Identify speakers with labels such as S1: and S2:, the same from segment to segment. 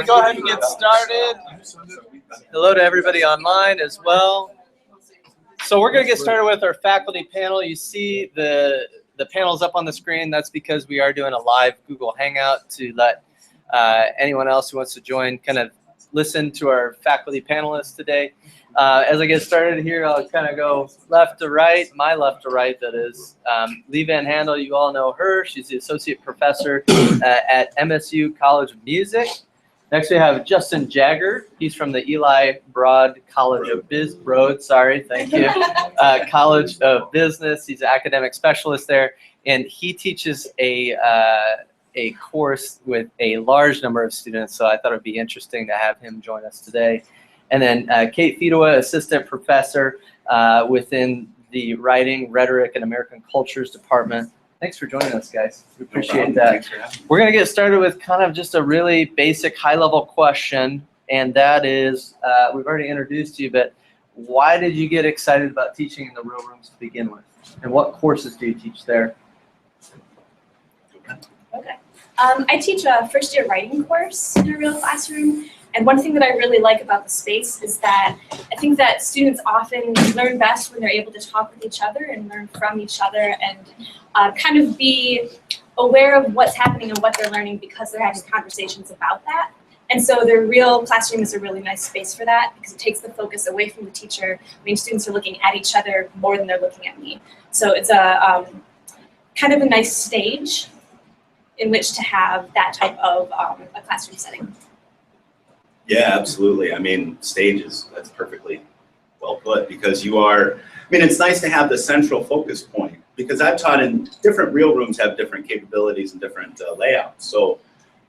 S1: going to go ahead and get started. Hello to everybody online as well. So we're going to get started with our faculty panel. You see the panels up on the screen. That's because we are doing a live Google Hangout to let anyone else who wants to join kind of listen to our faculty panelists today. As I get started here, I'll kind of go left to right, my left to right, that is. Lee Van Handel, you all know her. She's the associate professor at MSU College of Music. Next we have Justin Jagger. He's from the Eli Broad College of Broad, sorry, thank you. College of Business. He's an academic specialist there, and he teaches a course with a large number of students, so I thought it would be interesting to have him join us today. And then Kate Fedowa, assistant professor within the Writing, Rhetoric, and American Cultures department. Thanks for joining us, guys. We appreciate that. We're going to get started with kind of just a really basic high-level question, and that is, we've already introduced you, but why did you get excited about teaching in the real rooms to begin with? And what courses do you teach there?
S2: Okay. I teach a first-year writing course in a real classroom. And one thing that I really like about the space is that I think that students often learn best when they're able to talk with each other and learn from each other and kind of be aware of what's happening and what they're learning because they're having conversations about that. And so the real classroom is a really nice space for that because it takes the focus away from the teacher. I mean, students are looking at each other more than they're looking at me. So it's a kind of a nice stage in which to have that type of a classroom setting.
S3: Yeah, absolutely. I mean, stages, that's perfectly well put because you are, I mean, it's nice to have the central focus point because I've taught in different real rooms have different capabilities and different layouts. So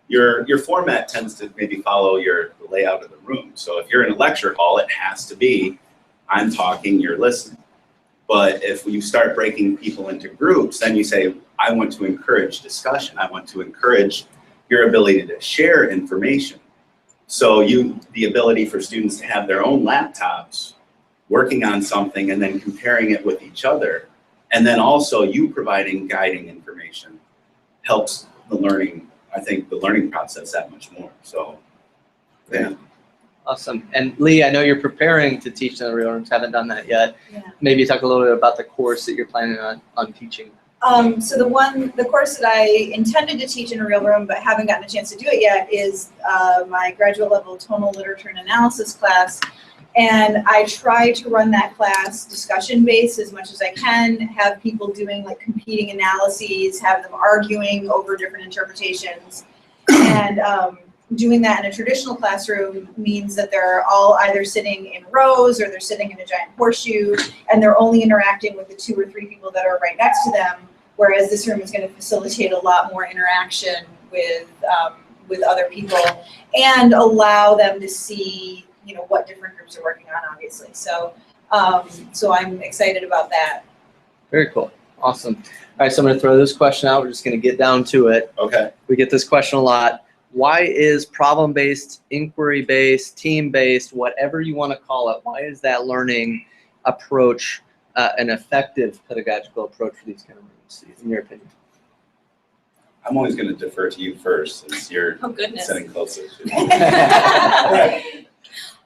S3: your format tends to maybe follow the layout of the room. So if you're in a lecture hall, it has to be, I'm talking, you're listening. But if you start breaking people into groups, then you say, I want to encourage discussion. I want to encourage your ability to share information. So the ability for students to have their own laptops working on something and then comparing it with each other. And then also you providing guiding information helps the learning, I think the learning process that much more. So, yeah.
S1: Awesome. And Lee, I know you're preparing to teach in the real rooms, haven't done that yet.
S4: Yeah.
S1: Maybe talk a little bit about the course that you're planning on teaching.
S4: So the course that I intended to teach in a real room but haven't gotten a chance to do it yet is my graduate level tonal literature and analysis class. And I try to run that class discussion based as much as I can, have people doing like competing analyses, have them arguing over different interpretations. And doing that in a traditional classroom means that they're all either sitting in rows or they're sitting in a giant horseshoe and they're only interacting with the 2 or 3 people that are right next to them. Whereas this room is going to facilitate a lot more interaction with other people and allow them to see, you know, what different groups are working on, obviously. So, so I'm excited about that.
S1: Very cool. Awesome. All right, so I'm going to throw this question out. We're just going to get down to it.
S3: Okay.
S1: We get this question a lot. Why is problem-based, inquiry-based, team-based, whatever you want to call it, why is that learning approach an effective pedagogical approach for these kind of rooms, in your opinion?
S3: I'm always going to defer to you first since you're sitting closer to me.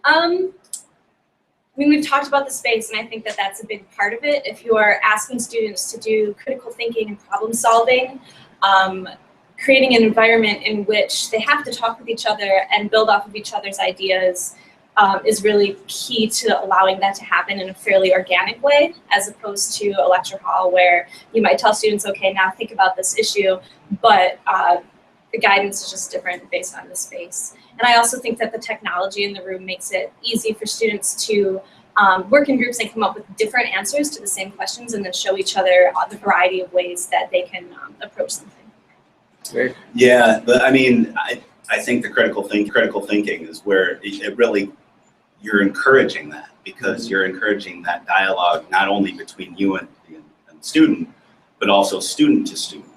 S2: I mean, we've talked about the space, and I think that that's a big part of it. If you are asking students to do critical thinking and problem solving, creating an environment in which they have to talk with each other and build off of each other's ideas is really key to allowing that to happen in a fairly organic way, as opposed to a lecture hall where you might tell students, okay, now think about this issue, but the guidance is just different based on the space. And I also think that the technology in the room makes it easy for students to work in groups and come up with different answers to the same questions and then show each other the variety of ways that they can approach something.
S1: Great.
S3: Yeah, but I mean, I think the critical thinking is where it really, you're encouraging that because you're encouraging that dialogue not only between you and the student, but also student to student.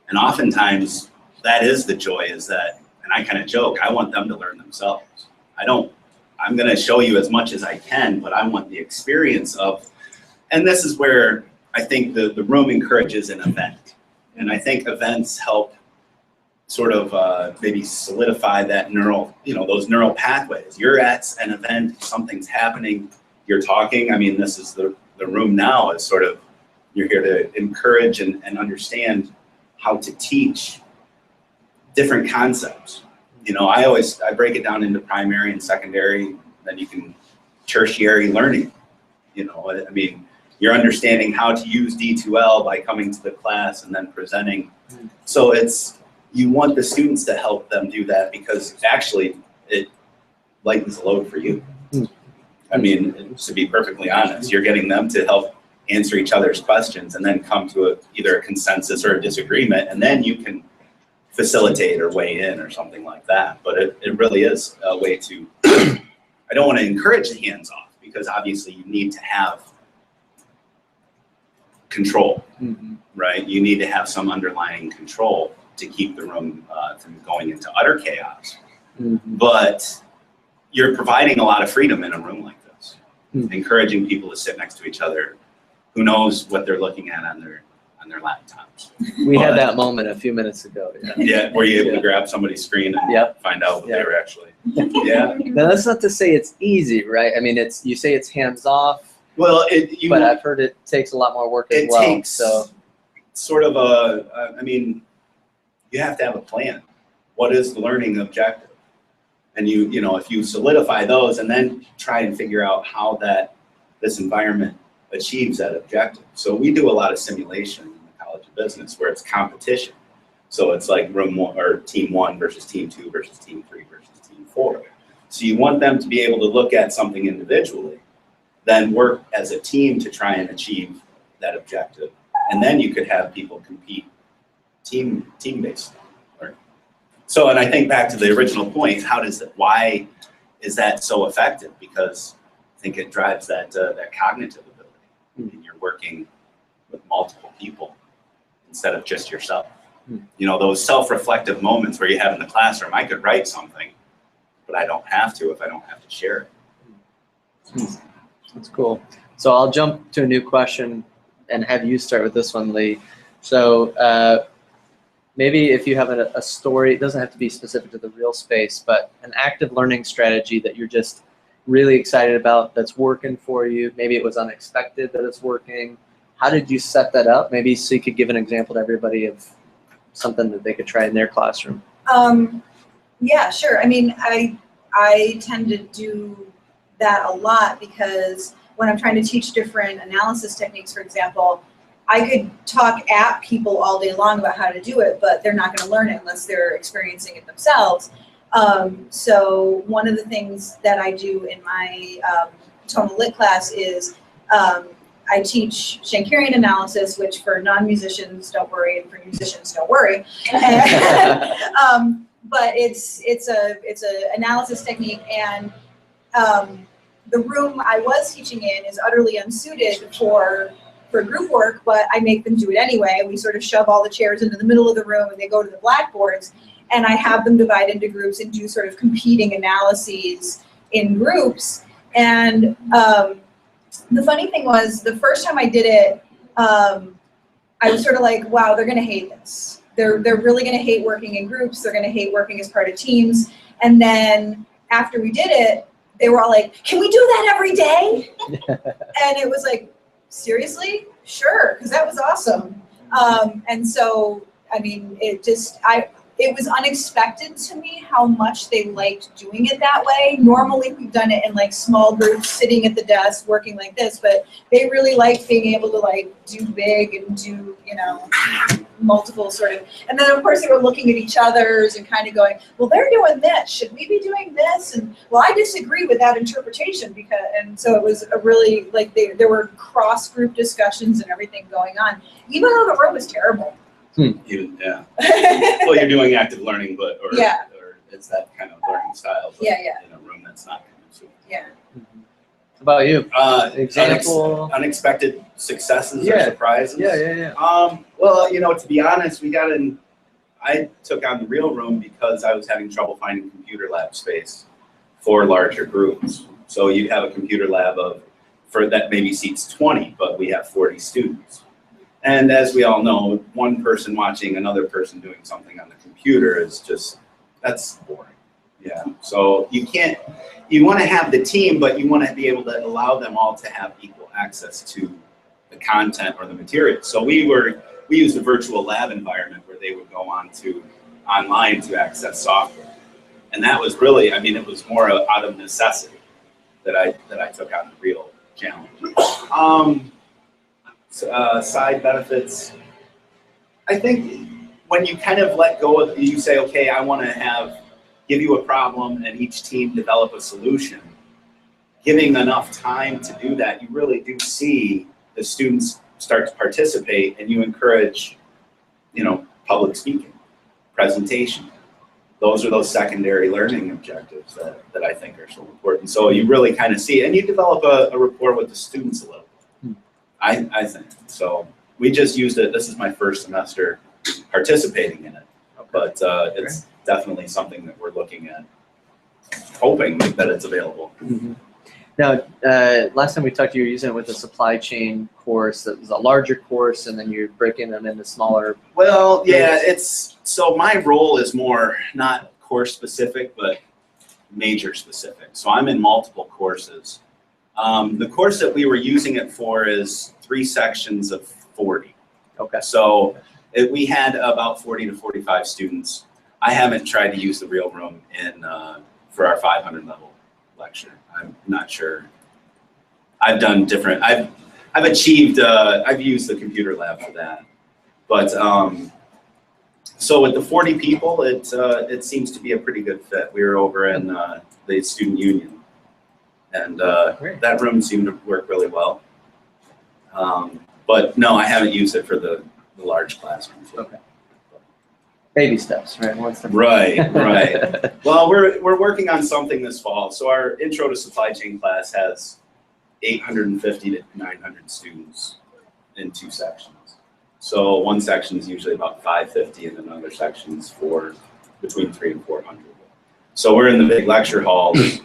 S3: And oftentimes that is the joy, is that, and I kind of joke, I want them to learn themselves. I'm going to show you as much as I can, but I want the experience of, and this is where I think the room encourages an event. And I think events help sort of maybe solidify that neural, those neural pathways. You're at an event, something's happening, you're talking. I mean, this is the room now is sort of, you're here to encourage and understand how to teach different concepts. I break it down into primary and secondary, then you can tertiary learning. I mean, you're understanding how to use D2L by coming to the class and then presenting. So you want the students to help them do that because actually it lightens the load for you. I mean, to be perfectly honest, you're getting them to help answer each other's questions and then come to either a consensus or a disagreement, and then you can facilitate or weigh in or something like that. But it really is a way to, I don't want to encourage the hands-off because obviously you need to have control, right? You need to have some underlying control to keep the room from going into utter chaos. But you're providing a lot of freedom in a room like this, encouraging people to sit next to each other. Who knows what they're looking at on their laptops.
S1: We had that moment a few minutes ago.
S3: Yeah, were you able to grab somebody's screen and find out what they were actually? Yeah.
S1: Now that's not to say it's easy, right? I mean, you say it's hands off.
S3: Well,
S1: but I've heard it takes a lot more work as well. It takes
S3: sort of I mean, you have to have a plan. What is the learning objective? And if you solidify those and then try and figure out how this environment achieves that objective. So we do a lot of simulation in the College of Business where it's competition. So it's like room one or team 1 versus team 2 versus team 3 versus team 4. So you want them to be able to look at something individually, then work as a team to try and achieve that objective. And then you could have people compete team-based. So, and I think back to the original point, why is that so effective? Because I think it drives that cognitive ability. And you're working with multiple people instead of just yourself. Those self-reflective moments where you have in the classroom, I could write something, but I don't have to if I don't have to share it.
S1: That's cool. So I'll jump to a new question and have you start with this one, Lee. So maybe if you have a story, it doesn't have to be specific to the real space, but an active learning strategy that you're just really excited about that's working for you. Maybe it was unexpected that it's working. How did you set that up? Maybe so you could give an example to everybody of something that they could try in their classroom.
S4: Yeah, sure. I mean, I tend to do that a lot because when I'm trying to teach different analysis techniques, for example, I could talk at people all day long about how to do it, but they're not going to learn it unless they're experiencing it themselves. So one of the things that I do in my tonal lit class is I teach Schenkerian analysis, which for non-musicians, don't worry, and for musicians, don't worry. But it's a analysis technique, and the room I was teaching in is utterly unsuited for group work, but I make them do it anyway. We sort of shove all the chairs into the middle of the room, and they go to the blackboards. And I have them divide into groups and do sort of competing analyses in groups. And the funny thing was, the first time I did it, I was sort of like, wow, they're going to hate this. They're really going to hate working in groups. They're going to hate working as part of teams. And then after we did it, they were all like, can we do that every day? And it was like, seriously? Sure, because that was awesome. And so, I mean, it was unexpected to me how much they liked doing it that way. Normally we've done it in like small groups sitting at the desk working like this, but they really liked being able to like do big and do, multiple sort of, and then of course they were looking at each other's and kind of going, well, they're doing this, should we be doing this? And well, I disagree with that interpretation and so it was a really, like there were cross group discussions and everything going on, even though the room was terrible.
S3: Yeah. Well, you're doing active learning, or it's that kind of learning style. But in a room that's not conducive.
S4: Yeah.
S1: How about you? Example?
S3: Unexpected successes or surprises.
S1: Yeah.
S3: Well, to be honest, I took on the Real Room because I was having trouble finding computer lab space for larger groups. So you'd have a computer lab that maybe seats 20, but we have 40 students. And as we all know, one person watching another person doing something on the computer is just, that's boring. Yeah, so you want to have the team, but you want to be able to allow them all to have equal access to the content or the material. So we used a virtual lab environment where they would go online to access software. And that was really, I mean, it was more out of necessity that I took on the real challenge. Side benefits, I think when you kind of let go of, you say, okay, I want to give you a problem and each team develop a solution. Giving enough time to do that, you really do see the students start to participate, and you encourage, public speaking, presentation. Those are those secondary learning objectives that I think are so important. So you really kind of see, and you develop a rapport with the students a little bit. I think. So we just used it. This is my first semester participating in it, but it's definitely something that we're looking at, hoping that it's available.
S1: Mm-hmm. Now, last time we talked, you were using it with a supply chain course that was a larger course, and then you're breaking them into smaller.
S3: Well, yeah, so my role is more not course specific, but major specific. So I'm in multiple courses. The course that we were using it for is 3 sections of 40.
S1: Okay.
S3: So we had about 40 to 45 students. I haven't tried to use the real room for our 500 level lecture. I'm not sure. I've done different. I've achieved. I've used the computer lab for that. But so with the 40 people, it seems to be a pretty good fit. We were over in the student union, and that room seemed to work really well. But no, I haven't used it for the large classrooms.
S1: Okay. Baby steps, right? One step.
S3: Right. Well, we're working on something this fall. So our intro to supply chain class has 850 to 900 students in 2 sections. So one section is usually about 550, and another section is between 300 and 400. So we're in the big lecture halls,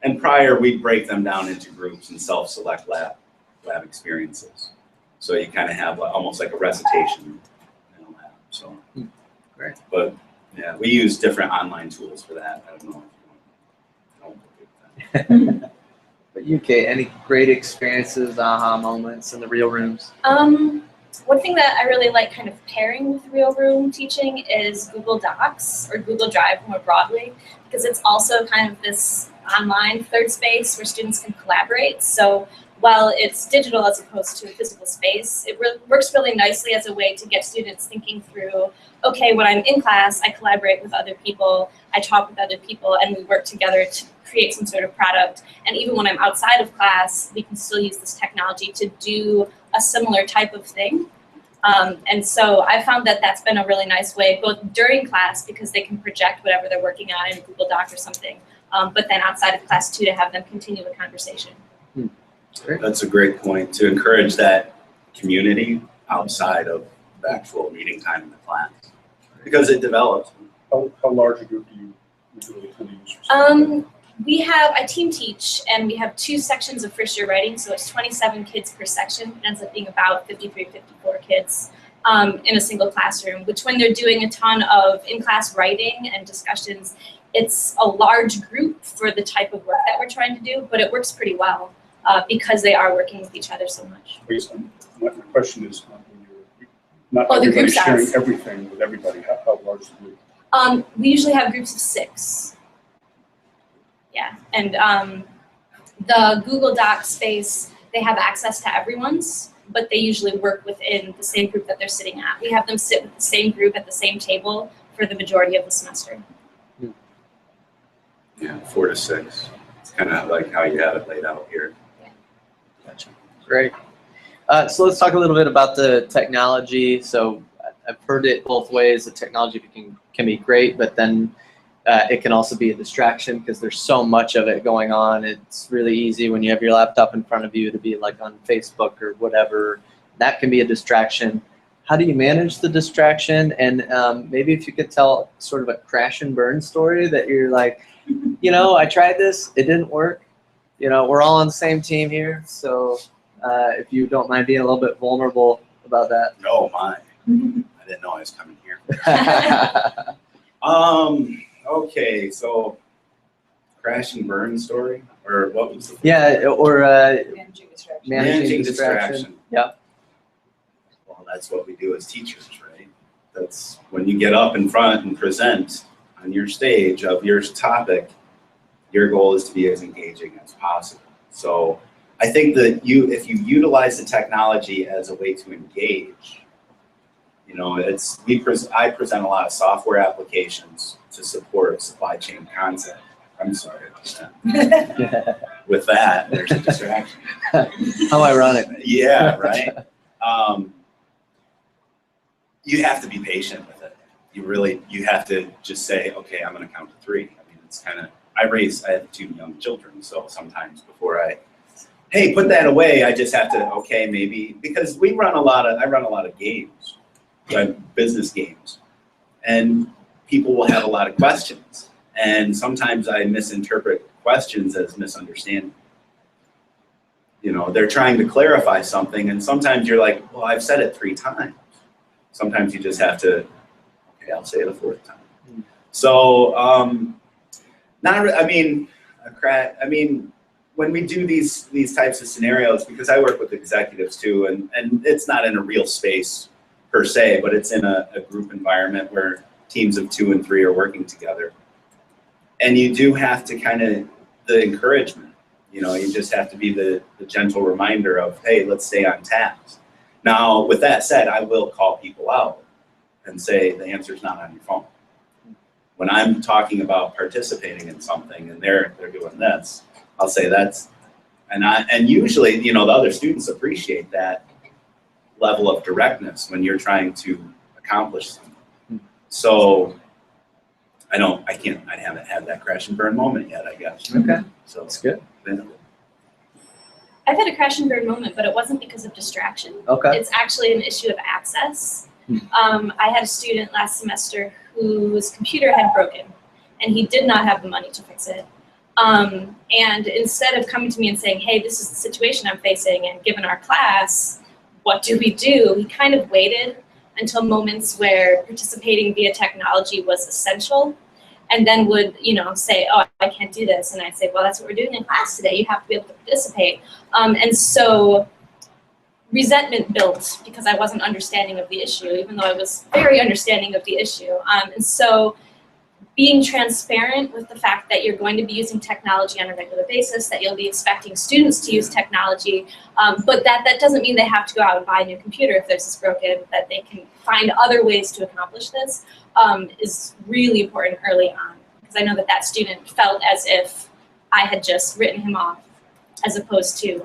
S3: and prior we'd break them down into groups and self-select lab experiences. So you kind of have almost like a recitation in a lab. So.
S1: Great.
S3: But yeah, we use different online tools for that. I don't know if you want to.
S1: But UK, any great experiences, aha moments in the real rooms?
S2: One thing that I really like kind of pairing with real room teaching is Google Docs or Google Drive more broadly, because it's also kind of this online third space where students can collaborate. So while it's digital as opposed to a physical space, it works really nicely as a way to get students thinking through, okay, when I'm in class, I collaborate with other people, I talk with other people, and we work together to create some sort of product. And even when I'm outside of class, we can still use this technology to do a similar type of thing. And so I found that that's been a really nice way, both during class, because they can project whatever they're working on in Google Doc or something, but then outside of class too, to have them continue the conversation.
S3: That's a great point, to encourage that community outside of the actual meeting time in the class, because it develops.
S5: How large a group do you usually tend to use?
S2: I team teach, and we have 2 sections of first year writing, so it's 27 kids per section. It ends up being about 53, 54 kids in a single classroom, which when they're doing a ton of in-class writing and discussions, it's a large group for the type of work that we're trying to do, but it works pretty well because they are working with each other so much.
S5: My question is, when you're not everybody sharing everything with everybody, how large is the group?
S2: We usually have groups of 6. Yeah, and the Google Doc space, they have access to everyone's, but they usually work within the same group that they're sitting at. We have them sit with the same group at the same table for the majority of the semester.
S3: Yeah, 4 to 6. It's kind of like how you have it laid out here.
S2: Yeah.
S1: Gotcha. Great. So let's talk a little bit about the technology. So I've heard it both ways. The technology can be great, but then it can also be a distraction because there's so much of it going on. It's really easy when you have your laptop in front of you to be like on Facebook or whatever. That can be a distraction. How do you manage the distraction? And maybe if you could tell sort of a crash and burn story that you're like, I tried this, it didn't work. We're all on the same team here. So if you don't mind being a little bit vulnerable about that?
S3: Oh my, I didn't know I was coming here. Okay, so crash and burn story, or what was the?
S1: Yeah, or
S4: Managing distraction.
S1: managing distraction. Yeah.
S3: Well, that's what we do as teachers, right? That's when you get up in front and present on your stage of your topic, your goal is to be as engaging as possible. So I think that if you utilize the technology as a way to engage, you know, I present a lot of software applications to support supply chain concept. I'm sorry about that. With that, there's a distraction.
S1: How ironic.
S3: Yeah, right. You have to be patient with it. You have to just say, okay, I'm going to count to 3. I mean, it's kind of, I have 2 young children, so sometimes before hey, put that away, I just have to, okay, maybe, because I run a lot of games, like business games, and people will have a lot of questions, and sometimes I misinterpret questions as misunderstanding. You know, they're trying to clarify something, and sometimes you're like, well, I've said it 3 times. Sometimes you just have to, okay, I'll say it a 4th time. So, when we do these types of scenarios, because I work with executives too, and it's not in a real space per se, but it's in a group environment where teams of 2 and 3 are working together. And you do have to the encouragement, you know, you just have to be the gentle reminder of, hey, let's stay on task. Now, with that said, I will call people out and say the answer's not on your phone. When I'm talking about participating in something and they're doing this, I'll say and usually, you know, the other students appreciate that level of directness when you're trying to accomplish something. So I haven't had that crash and burn moment yet, I guess.
S1: Okay,
S3: so
S1: that's good.
S2: I've had a crash and burn moment, but it wasn't because of distraction.
S1: Okay.
S2: It's actually an issue of access. I had a student last semester whose computer had broken, and he did not have the money to fix it. And instead of coming to me and saying, hey, this is the situation I'm facing, and given our class, what do we do? He kind of waited until moments where participating via technology was essential, and then would, you know, say, oh, I can't do this. And I'd say, well, that's what we're doing in class today. You have to be able to participate. And so resentment built because I wasn't understanding of the issue, even though I was very understanding of the issue. And so being transparent with the fact that you're going to be using technology on a regular basis, that you'll be expecting students to use technology, but that doesn't mean they have to go out and buy a new computer if theirs is broken, that they can find other ways to accomplish this, is really important early on. Because I know that student felt as if I had just written him off, as opposed to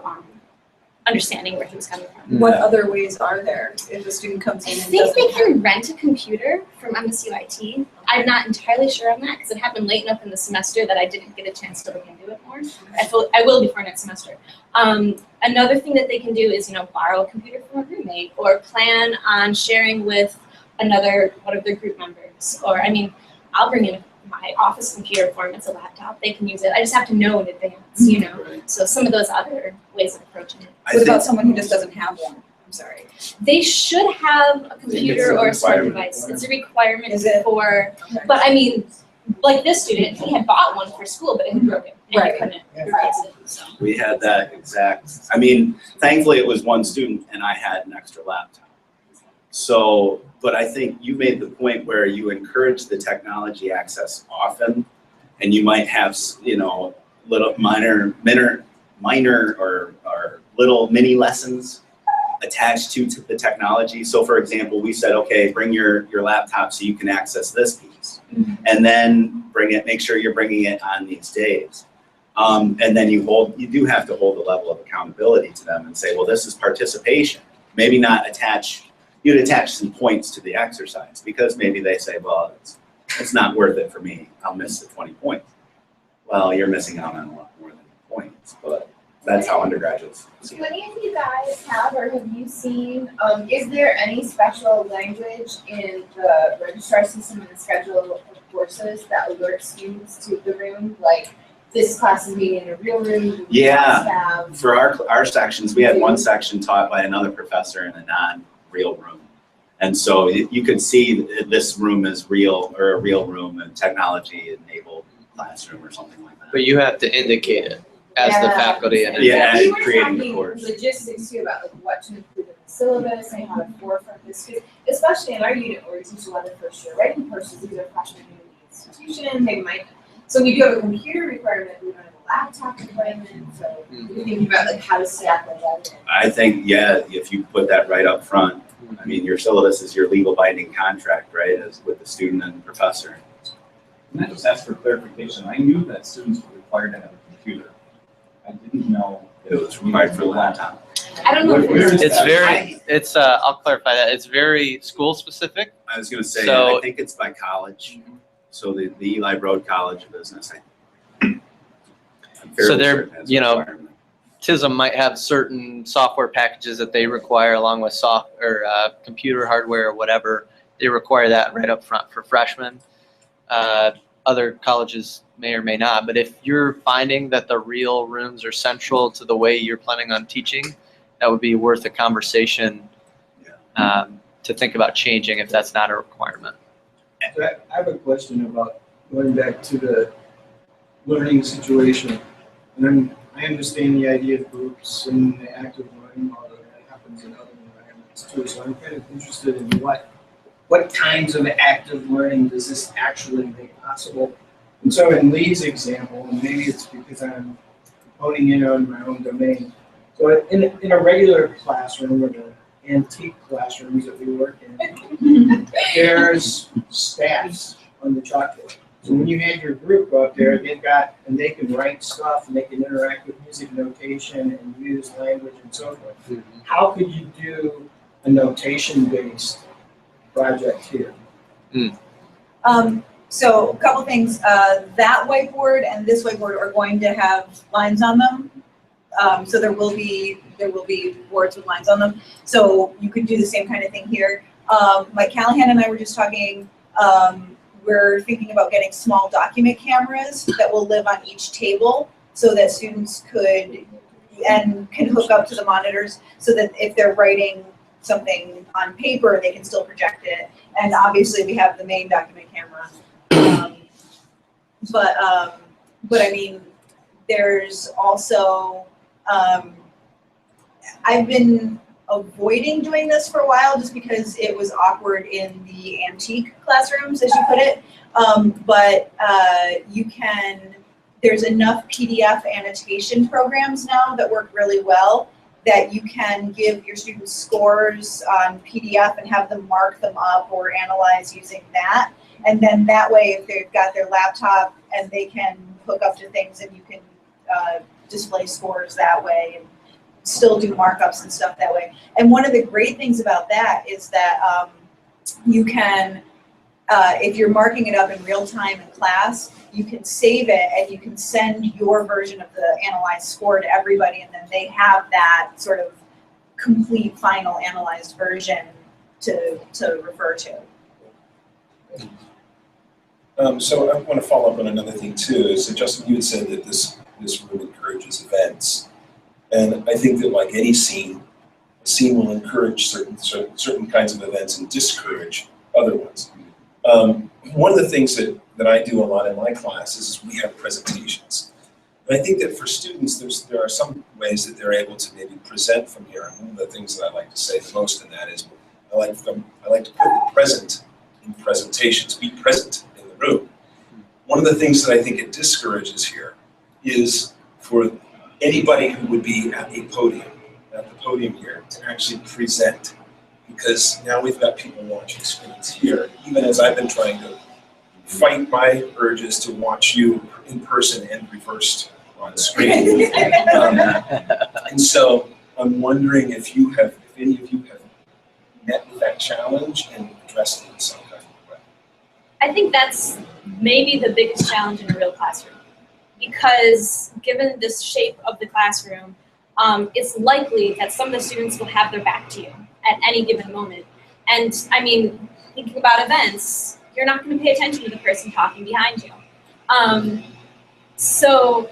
S2: understanding where he was coming from.
S4: What other ways are there if a student comes
S2: I
S4: in and
S2: think
S4: doesn't
S2: they can rent a computer from MSU IT. I'm not entirely sure on that because it happened late enough in the semester that I didn't get a chance to look into it more. I will before next semester. Another thing that they can do is, you know, borrow a computer from a roommate or plan on sharing with one of their group members. Or, I mean, I'll bring in my office computer for them. It's a laptop. They can use it. I just have to know in advance, you know.
S3: Right.
S2: So some of those other ways of approaching it.
S4: What about someone who just doesn't have one? I'm sorry.
S2: They should have a computer or a smart
S3: requirement.
S2: device. It's a requirement
S4: Is it?
S2: for,
S4: Okay.
S2: but I mean, like this student, he had bought one for school, but it had broken and
S4: Right.
S2: he couldn't replace it. So.
S3: We had that exact, I mean, thankfully it was one student and I had an extra laptop. So, but I think you made the point where you encourage the technology access often, and you might have, you know, little minor or little mini lessons attached to the technology. So for example, we said, okay, bring your laptop so you can access this piece.
S2: Mm-hmm.
S3: And then make sure you're bringing it on these days. And then you do have to hold a level of accountability to them and say, well, this is participation. Maybe not you'd attach some points to the exercise because maybe they say, well, it's not worth it for me. I'll miss the 20 points. Well, you're missing out on a lot more than points, but that's how undergraduates see
S6: Do
S3: it.
S6: any of you guys have or have you seen, is there any special language in the registrar system and the schedule of courses that alerts students to the room? Like, this class is meeting in a real room? Do we
S3: Yeah.
S6: have
S3: For our sections, we had one section taught by another professor in a real room. And so you could see this room is real, or a real room, and technology-enabled classroom or something like that.
S1: But you have to indicate it as the
S6: Yeah.
S1: faculty and
S3: Yeah,
S6: We
S3: and
S6: were
S3: creating the
S6: talking
S3: course.
S6: logistics too about like what to include in the syllabus and how to forefront this, 'cause especially in our unit where we teach a lot of first year writing courses, these are freshmen in the institution, they might, so we do have a computer requirement, we don't have a laptop requirement, so we're thinking about like how to stack that in.
S3: I think, yeah, if you put that right up front, I mean, your syllabus is your legal binding contract, right, as with the student and the professor.
S7: Can I just ask for clarification? I knew that students were required to have a computer. I didn't know.
S3: It was required for the laptop.
S2: I don't know if
S7: Where is
S1: It's
S7: that?
S1: very, it's, I'll clarify that. It's very school specific.
S3: I was gonna say,
S1: So-
S3: I think it's by college. So the Eli Road College of Business, I'm fairly
S1: So they're,
S3: certain has a
S1: you know,
S3: requirement.
S1: TISM might have certain software packages that they require along with computer hardware or whatever. They require that right up front for freshmen. Other colleges may or may not, but if you're finding that the real rooms are central to the way you're planning on teaching, that would be worth a conversation to think about changing if that's not a requirement.
S8: I have a question about going back to the learning situation. And I understand the idea of groups and the active learning, although that happens in other environments too. So I'm kind of interested in what kinds of active learning does this actually make possible? And so in Lee's example, and maybe it's because I'm honing in on my own domain. So in a regular classroom or the antique classrooms that we work in, there's staffs on the chalkboard. So when you had your group go up there, they can write stuff and they can interact with music notation and use language and so forth. How could you do a notation-based project here?
S4: So a couple things, that whiteboard and this whiteboard are going to have lines on them. So there will be boards with lines on them. So you could do the same kind of thing here. Mike Callahan and I were just talking, we're thinking about getting small document cameras that will live on each table so that students can hook up to the monitors so that if they're writing something on paper, they can still project it. And obviously we have the main document camera. But I mean, there's also, I've been avoiding doing this for a while just because it was awkward in the antique classrooms, as you put it. There's enough PDF annotation programs now that work really well that you can give your students scores on PDF and have them mark them up or analyze using that. And then that way, if they've got their laptop and they can hook up to things and you can display scores that way and still do markups and stuff that way. And one of the great things about that is that you can, if you're marking it up in real time in class, you can save it and you can send your version of the analyzed score to everybody, and then they have that sort of complete final analyzed version to refer to.
S9: So I want to follow up on another thing too. Is that Justin, you had said that this room encourages events, and I think that like any scene, a scene will encourage certain kinds of events and discourage other ones. One of the things that I do a lot in my classes is we have presentations. And I think that for students, there are some ways that they're able to maybe present from here. And one of the things that I like to say the most in that is I like to put the present in presentations, be present in the room. One of the things that I think it discourages here is for anybody who would be at the podium here to actually present. Because now we've got people watching screens here, even as I've been trying to fight my urges to watch you in person and reversed on screen. And so I'm wondering if any of you have met with that challenge and addressed it in some kind of way.
S2: I think that's maybe the biggest challenge in a real classroom, because given this shape of the classroom, it's likely that some of the students will have their back to you at any given moment. And I mean, thinking about events, you're not going to pay attention to the person talking behind you. So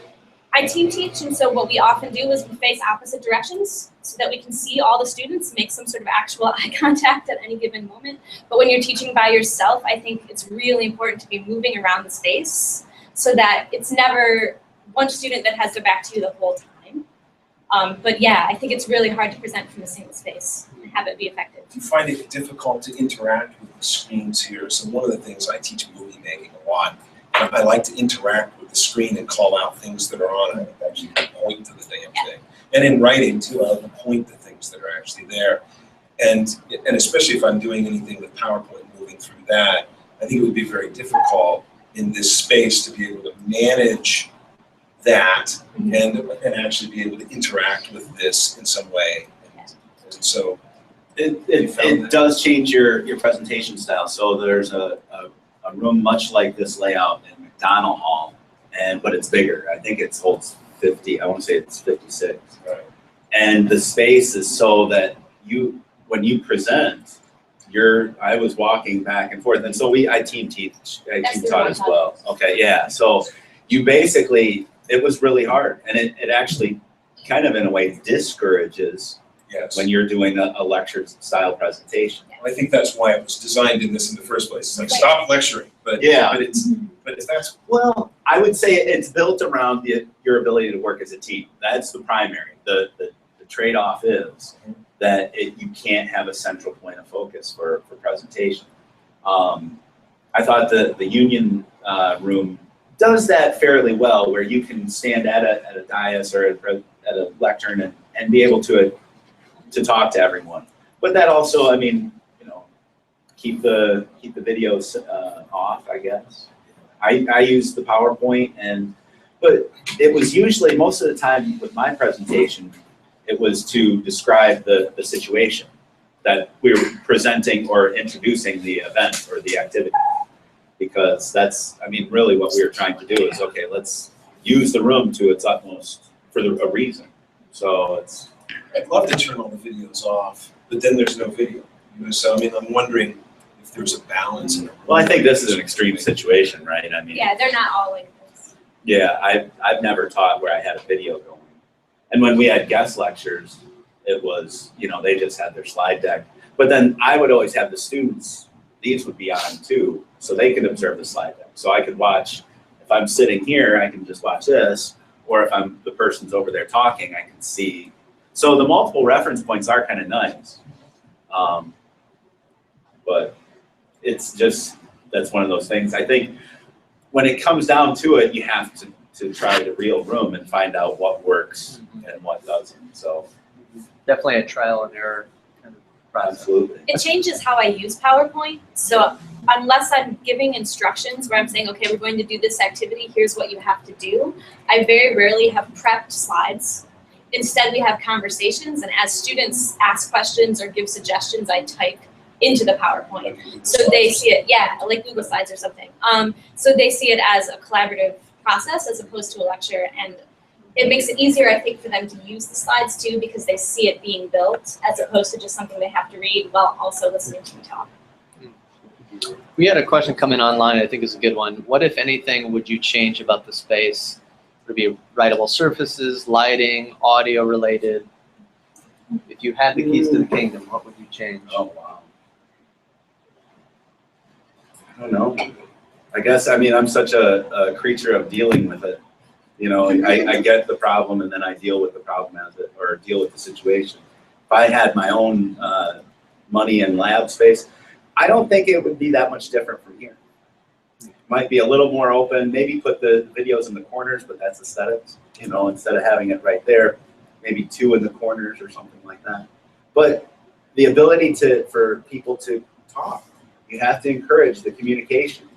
S2: I team teach, and so what we often do is we face opposite directions so that we can see all the students, make some sort of actual eye contact at any given moment. But when you're teaching by yourself, I think it's really important to be moving around the space so that it's never one student that has their back to you the whole time. But yeah, I think it's really hard to present from a single space and have it be effective.
S9: Do you find it difficult to interact with the screens here? So one of the things, I teach movie making a lot, and I like to interact with the screen and call out things that are on it. I actually point to the damn thing. And in writing too, I like to point to things that are actually there. And especially if I'm doing anything with PowerPoint, moving through that, I think it would be very difficult in this space to be able to manage that and actually be able to interact with this in some way. And so
S3: it does change your presentation style. So there's a room much like this layout in McDonald Hall, but it's bigger. I think it holds 50. I want to say it's 56.
S9: Right.
S3: And the space is so that when you present, I was walking back and forth, and so I team taught as well. Okay, yeah. So you basically, it was really hard, and it actually kind of in a way discourages when you're doing a lecture style presentation.
S9: I think that's why it was designed in this in the first place. It's like, stop lecturing, but if that's,
S3: well, I would say it's built around your ability to work as a team. That's the primary. The trade-off is that you can't have a central point of focus for presentation. I thought the union room does that fairly well, where you can stand at a dais or at a lectern and be able to talk to everyone. But that also, I mean, keep the videos off, I guess. I use the PowerPoint, but it was usually, most of the time with my presentation, it was to describe the situation that we were presenting or introducing the event or the activity. Because that's, I mean, really what we were trying to do is, okay, let's use the room to its utmost for a reason. So
S9: I'd love to turn all the videos off, but then there's no video. So I mean, I'm wondering if there's a balance in it.
S3: Well, I think this is an extreme situation, right? I mean,
S2: yeah, they're not all like this.
S3: Yeah, I've never taught where I had a video going. And when we had guest lectures, it was, they just had their slide deck. But then I would always have the students, these would be on too, so they could observe the slide deck. So I could watch, if I'm sitting here, I can just watch this, or if the person's over there talking, I can see. So the multiple reference points are kind of nice. But it's just, that's one of those things. I think when it comes down to it, you have to try the real room and find out what works and what doesn't. So
S1: Definitely a trial and error kind of process.
S3: absolutely.
S2: It changes how I use PowerPoint. So unless I'm giving instructions where I'm saying, okay, we're going to do this activity, here's what you have to do, I very rarely have prepped slides. Instead, we have conversations, and as students ask questions or give suggestions, I type into the PowerPoint. So they see it, yeah, like Google Slides or something. So they see it as a collaborative process as opposed to a lecture, and it makes it easier, I think, for them to use the slides too, because they see it being built as opposed to just something they have to read while also listening to me talk.
S1: We had a question come in online, I think is a good one. What, if anything, would you change about the space? Would it be writable surfaces, lighting, audio related? If you had the keys to the kingdom, what would you change?
S3: Oh, wow. I don't know. I guess, I mean, I'm such a creature of dealing with it. I get the problem and then I deal with the problem as it, or deal with the situation. If I had my own money and lab space, I don't think it would be that much different from here. Might be a little more open, maybe put the videos in the corners, but that's aesthetics. Instead of having it right there, maybe 2 in the corners or something like that. But the ability for people to talk, you have to encourage the communication.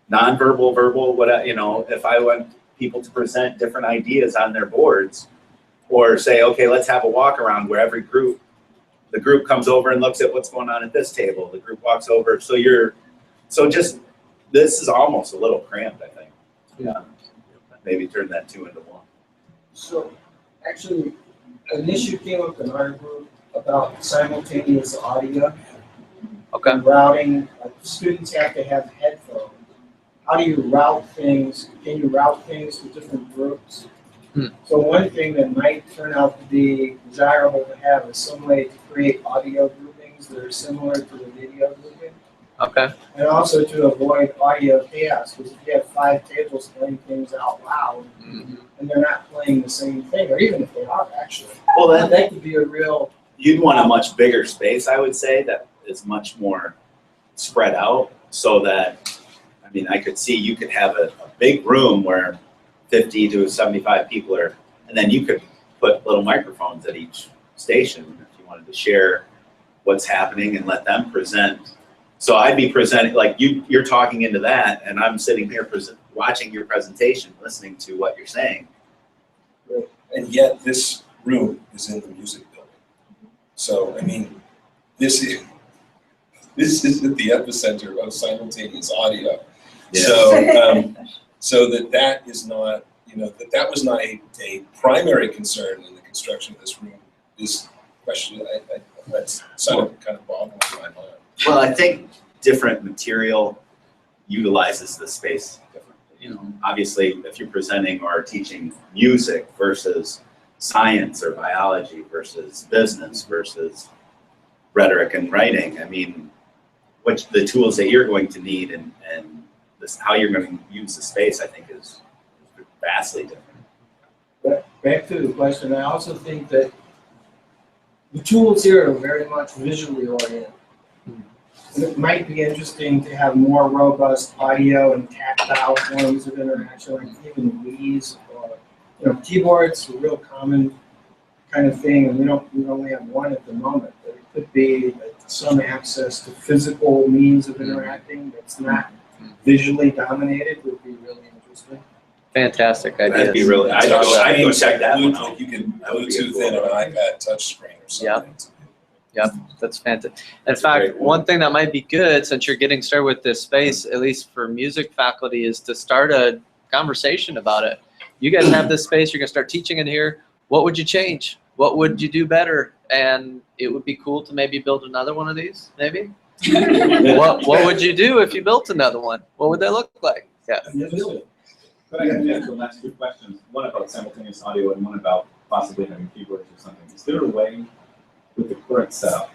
S3: Non-verbal, verbal, if I want people to present different ideas on their boards, or say, okay, let's have a walk around where the group comes over and looks at what's going on at this table. The group walks over. This is almost a little cramped, I think. Yeah. Maybe turn that 2 into 1.
S8: So actually, an issue came up in our group about simultaneous audio.
S1: Okay.
S8: And routing. Students have to have headphones. How do you route things? Can you route things to different groups? So one thing that might turn out to be desirable to have is some way to create audio groupings that are similar to the video grouping.
S1: Okay.
S8: And also to avoid audio chaos, because if you have 5 tables playing things out loud, and they're not playing the same thing, or even if they are actually,
S3: Well,
S8: that could be a real.
S3: you'd want a much bigger space, I would say, that is much more spread out, so that, I mean, I could see you could have a big room where 50 to 75 people are, and then you could put little microphones at each station if you wanted to share what's happening and let them present. So I'd be presenting, like you're talking into that, and I'm sitting here watching your presentation, listening to what you're saying.
S9: And yet this room is in the music building. So, I mean, this is at the epicenter of simultaneous audio.
S3: Yeah.
S9: So that is not, that was not a primary concern in the construction of this room. This question, that's kind of boggling my mind.
S3: Well, I think different material utilizes the space differently. Obviously, if you're presenting or teaching music versus science or biology versus business versus rhetoric and writing, I mean, what the tools that you're going to need and how you're going to use the space, I think, is vastly different.
S8: But back to the question, I also think that the tools here are very much visually oriented. And it might be interesting to have more robust audio and tactile forms of interaction, like even Wii's or keyboards, a real common kind of thing, and we only have one at the moment, but it could be some access to physical means of interacting that's not visually dominated would be really interesting.
S1: Fantastic idea.
S3: That'd be really, I'd go check that one out.
S9: You can Bluetooth in an iPad touchscreen or something.
S1: Yep, that's fantastic. In fact, one thing that might be good, since you're getting started with this space, at least for music faculty, is to start a conversation about it. You guys have this space, you're gonna start teaching in here. What would you change? What would you do better? And it would be cool to maybe build another one of these, maybe? What would you do if you built another one? What would that look like? Yeah.
S7: But I can answer the last 2 questions, one about simultaneous audio and one about possibly having keyboards or something. Is there a way with the current setup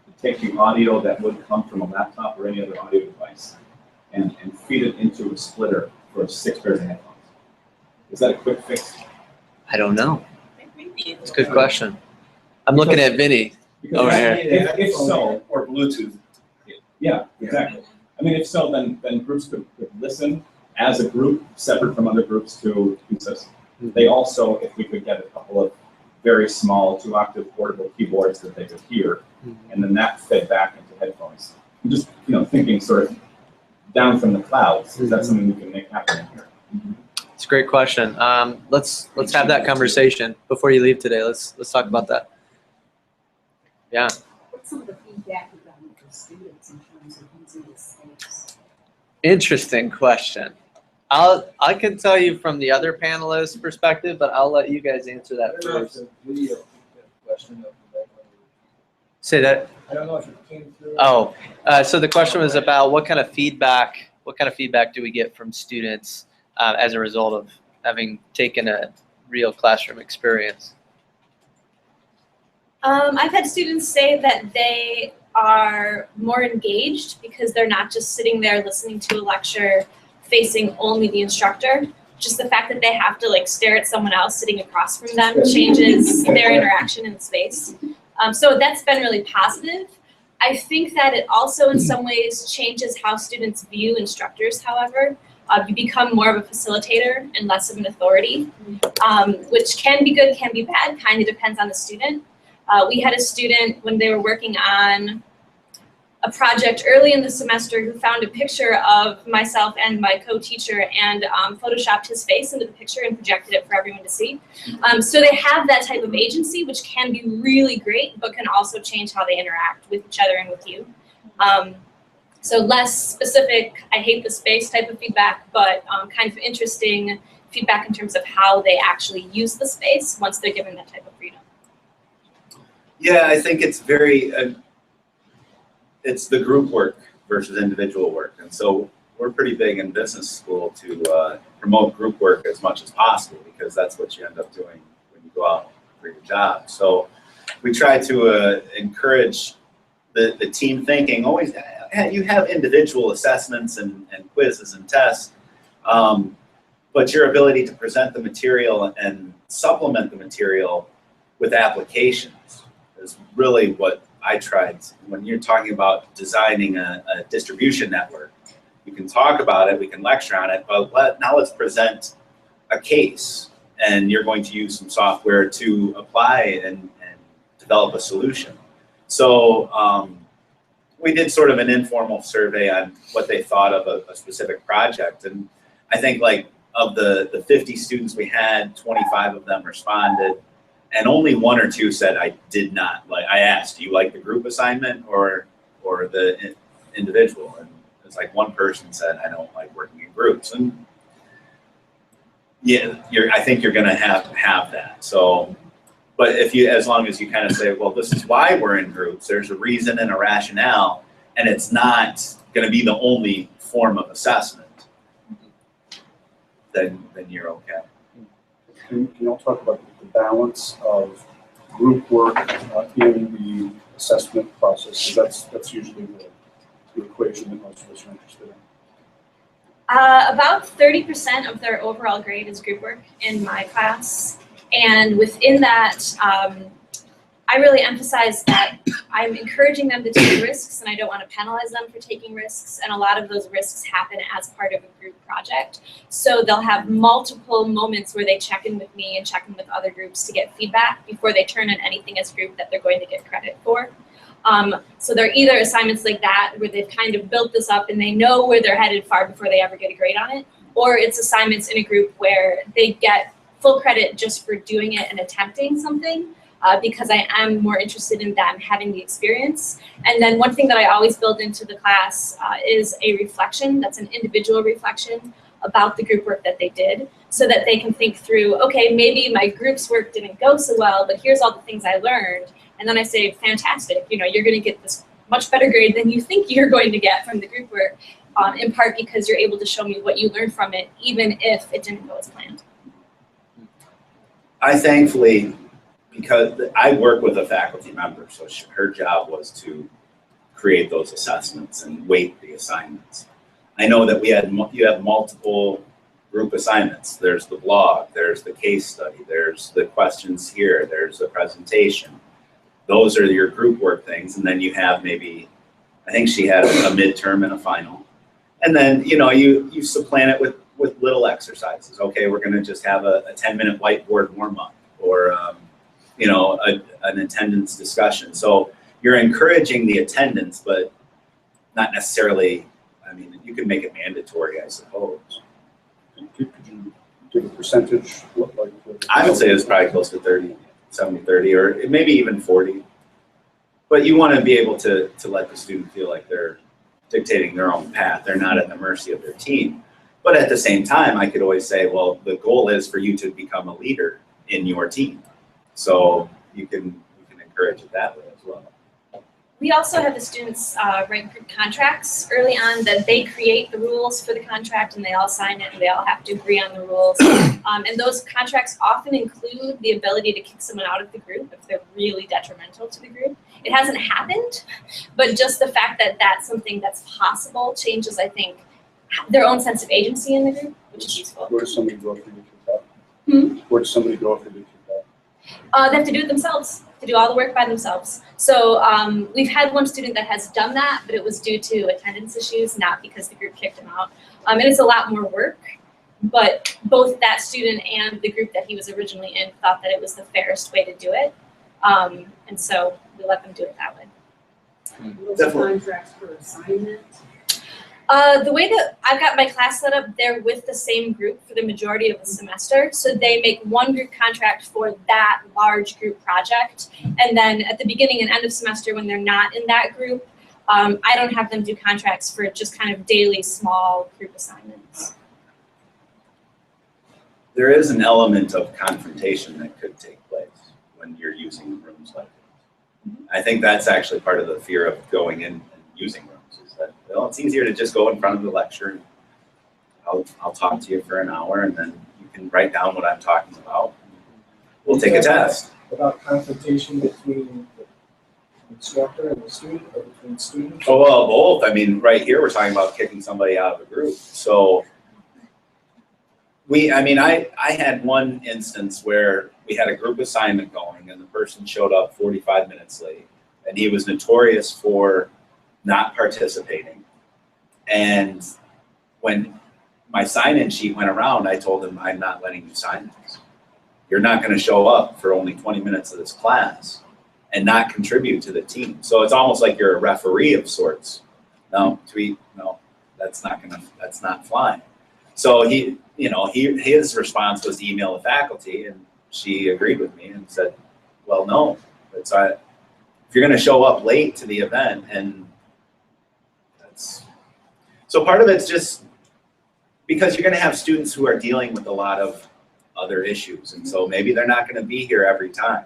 S7: to take the audio that would come from a laptop or any other audio device and feed it into a splitter for 6 pairs of headphones? Is that a quick fix?
S1: I don't know. It's a good question. I'm looking at Vinny over here.
S7: If so,
S9: Or Bluetooth.
S7: yeah, exactly. I mean, if so, then groups could listen as a group, separate from other groups to pieces. They also, if we could get a couple of very small 2-octave portable keyboards that they could hear, and then that fed back into headphones. I'm just thinking sort of down from the clouds. Is that something we can make happen in here?
S1: It's a great question. Let's have that conversation before you leave today. Let's talk about that. Yeah.
S10: What's some of the feedback you've gotten from students in terms of using this space?
S1: Interesting question. I can tell you from the other panelists' perspective, but I'll let you guys answer that first.
S8: Video question of the
S1: Say that.
S8: I don't know if it came through.
S1: Oh, so the question was about what kind of feedback do we get from students as a result of having taken a real classroom experience?
S2: I've had students say that they are more engaged because they're not just sitting there listening to a lecture facing only the instructor. Just the fact that they have to stare at someone else sitting across from them changes their interaction in the space. So that's been really positive. I think that it also in some ways changes how students view instructors, however. You become more of a facilitator and less of an authority, which can be good, can be bad, kind of depends on the student. We had a student when they were working on a project early in the semester who found a picture of myself and my co-teacher and photoshopped his face into the picture and projected it for everyone to see. So they have that type of agency, which can be really great, but can also change how they interact with each other and with you. So less specific, I hate the space type of feedback, but kind of interesting feedback in terms of how they actually use the space once they're given that type of freedom.
S3: Yeah, I think it's very, it's the group work versus individual work. And so we're pretty big in business school to promote group work as much as possible, because that's what you end up doing when you go out for your job. So we try to encourage the team thinking. Always, you have individual assessments and quizzes and tests, but your ability to present the material and supplement the material with applications is really what I tried. When you're talking about designing a distribution network, you can talk about it, we can lecture on it, but now let's present a case, and you're going to use some software to apply and develop a solution. So we did sort of an informal survey on what they thought of a specific project, and I think like of the 50 students we had, 25 of them responded, and only 1 or 2 said, I did not like. I asked, do you like the group assignment or the individual? And it's like 1 person said, I don't like working in groups. And yeah, I think you're gonna have that. So, but as long as you kind of say, well, this is why we're in groups, there's a reason and a rationale, and it's not gonna be the only form of assessment, then you're okay.
S5: Can you all talk about the balance of group work in the assessment process? Because that's usually the equation that most of us are interested in.
S2: About 30% of their overall grade is group work in my class. And within that, I really emphasize that I'm encouraging them to take risks, and I don't want to penalize them for taking risks. And a lot of those risks happen as part of a group project. So they'll have multiple moments where they check in with me and check in with other groups to get feedback before they turn in anything as group that they're going to get credit for. So they're either assignments like that where they've kind of built this up and they know where they're headed far before they ever get a grade on it, or it's assignments in a group where they get full credit just for doing it and attempting something. Because I am more interested in them having the experience. And then one thing that I always build into the class is a reflection, that's an individual reflection about the group work that they did, so that they can think through, okay, maybe my group's work didn't go so well, but here's all the things I learned. And then I say, fantastic, you're gonna get this much better grade than you think you're going to get from the group work, in part because you're able to show me what you learned from it, even if it didn't go as planned.
S3: I thankfully, because I work with a faculty member, so her job was to create those assessments and weight the assignments. I know that you have multiple group assignments. There's the blog, there's the case study, there's the questions here, there's the presentation. Those are your group work things, and then you have maybe, I think she had a midterm and a final. And then, you supplant it with little exercises. Okay, we're gonna just have a 10-minute whiteboard warm-up, or an attendance discussion. So you're encouraging the attendance, but not necessarily, you can make it mandatory, I suppose.
S5: Could you give a percentage?
S3: I would say it's probably close to 30, 70, 30, or maybe even 40. But you want to be able to let the student feel like they're dictating their own path. They're not at the mercy of their team. But at the same time, I could always say, well, the goal is for you to become a leader in your team. So you can encourage it that way as well.
S2: We also have the students write group contracts early on that they create the rules for the contract, and they all sign it and they all have to agree on the rules. And those contracts often include the ability to kick someone out of the group if they're really detrimental to the group. It hasn't happened, but just the fact that that's something that's possible changes, I think, their own sense of agency in the group, which is useful.
S5: Where does somebody go if they get kicked out? Where does somebody go if they get kicked out?
S2: They have to do it themselves, to do all the work by themselves. So we've had one student that has done that, but it was due to attendance issues, not because the group kicked him out. And it's a lot more work, but both that student and the group that he was originally in thought that it was the fairest way to do it. And so we let them do it that way.
S10: Those contracts for assignment?
S2: The way that I've got my class set up, they're with the same group for the majority of the semester. So they make one group contract for that large group project. And then at the beginning and end of semester, when they're not in that group, I don't have them do contracts for just kind of daily small group assignments.
S3: There is an element of confrontation that could take place when you're using rooms like this. I think that's actually part of the fear of going in and using rooms. Well, it's easier to just go in front of the lecture and I'll talk to you for an hour, and then you can write down what I'm talking about. We'll take a test.
S8: About confrontation between the instructor and the student, or between students?
S3: Oh, well, both. I mean, right here, we're talking about kicking somebody out of a group. So I had one instance where we had a group assignment going, and the person showed up 45 minutes late, and he was notorious for not participating. And when my sign-in sheet went around, I told him, I'm not letting you sign this. You're not going to show up for only 20 minutes of this class and not contribute to the team. So it's almost like you're a referee of sorts. No, that's not flying. So his response was to email the faculty, and she agreed with me and said, well, no, if you're going to show up late to the event, and so part of it's just because you're going to have students who are dealing with a lot of other issues, and so maybe they're not going to be here every time.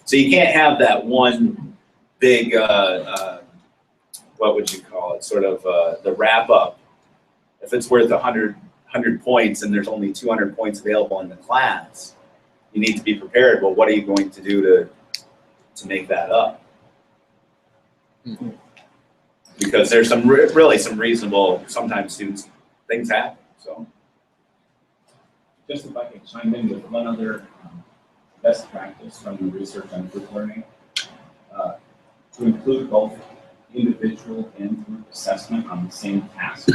S3: So you can't have that one big, what would you call it, sort of the wrap up. If it's worth 100 points and there's only 200 points available in the class, you need to be prepared. Well, what are you going to do to make that up?
S1: Mm-hmm.
S3: Because there's really some reasonable, sometimes things happen, so.
S7: Just if I could chime in with one other best practice from the research on group learning, to include both individual and group assessment on the same task